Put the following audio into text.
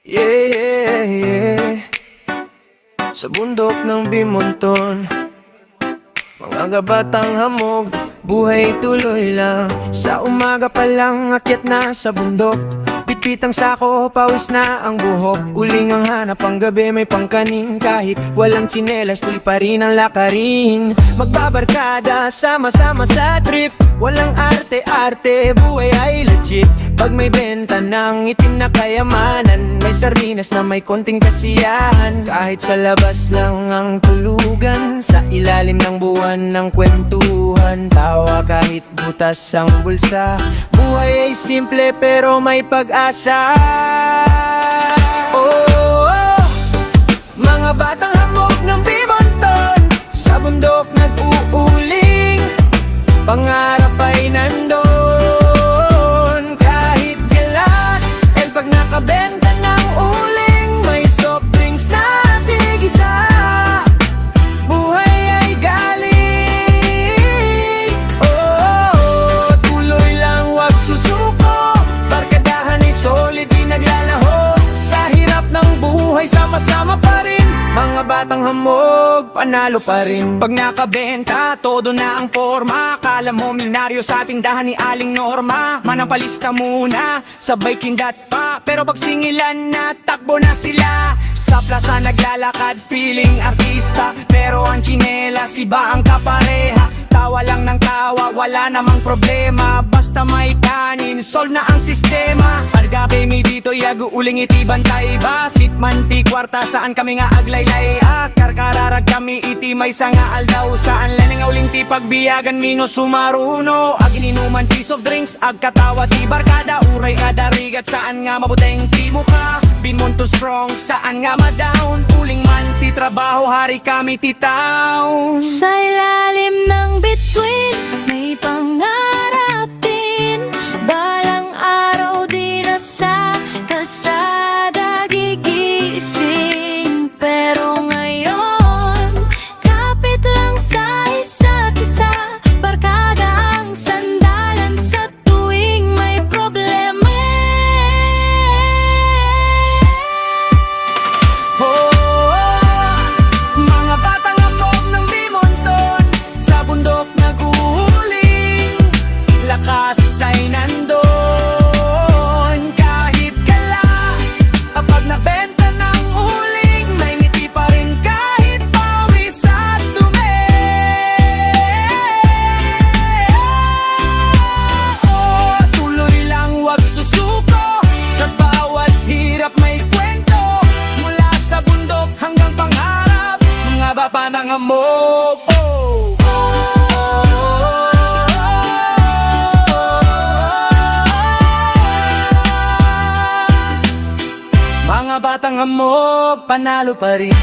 Yeah, yeah, yeah. Sa bundok ng Bimonton, mga kabatang hamog, buhay tuloy lang. Sa umaga pa lang akyat na sa bundok, pitpit ang sako, pawis na ang buhok. Uling ang hanap, ang gabi may pangkanin. Kahit walang tsinelas, tuloy pa rin ang lakarin. Magbabarkada, sama-sama sa trip. Walang arte-arte, buhay ay legit. Pag may benta ng itim na kayamanan, may sardinas na may konting kasiyahan. Kahit sa labas lang ang tulugan, sa ilalim ng buwan ng kwentuhan. Tawa kahit butas ang bulsa, buhay ay simple pero may pag-asa. Oh, oh, mga batang hamog ng Bimonton, sa bundok nag-uuling, pangarap ay nandun. Kahit gala, pag nakabenta ng uling, may soft drinks na tigisa. Buhay ay galing. Oh, tuloy lang, wag susuko. Barkadahan ay solid, di naglalaho. Sa hirap ng buhay, sama-sama pa rin. Mga batang hamog, panalo pa rin. Pag nakabenta, todo na ang forma. Akala mo milyonaryo sa tindahan ni Aling Norma. Manapalista muna, sabay kindat pa. Pero pag singilan na, takbo na sila. Sa plaza naglalakad, feeling artista. Pero ang tsinelas, iba ang kapareha. Tawa lang ng tawa, wala namang problema. Basta may kanin, solve na ang sistema. Pargape mi dito, yago uling iti bantay ba? Sitmanti kwarta, saan kami nga aglaylay? Karkararag kami iti may sanga aldaw. Saan laning uling ti pagbiyagan mi no sumaruno. Ag ininuman ti soft drinks, ag katawa ti barkada. Uray adarigat, saan nga mabuteng ti muka. Binmonton strong, saan nga madown. Uling man ti trabaho, hari kami ti town. Sa ilalim ng bituin, may pangarap din. Balang araw di na sa kalsada gigising. Pero ngayon, kapit lang sa isa't isa. Barkada ang sandalan sa tuwing may problema. Mga batang hamog ng Bimonton, sa bundok nag-uuling, lakas ay nandun. Kahit gala, kapag nabenta ng uling, may ngiti pa rin kahit pawis at dumi. Oh, tuloy lang, wag susuko. Sa bawat hirap may kwento, mula sa bundok hanggang pangarap. Mga baba ng hamog, oh. Mga batang hamog, panalo pa rin.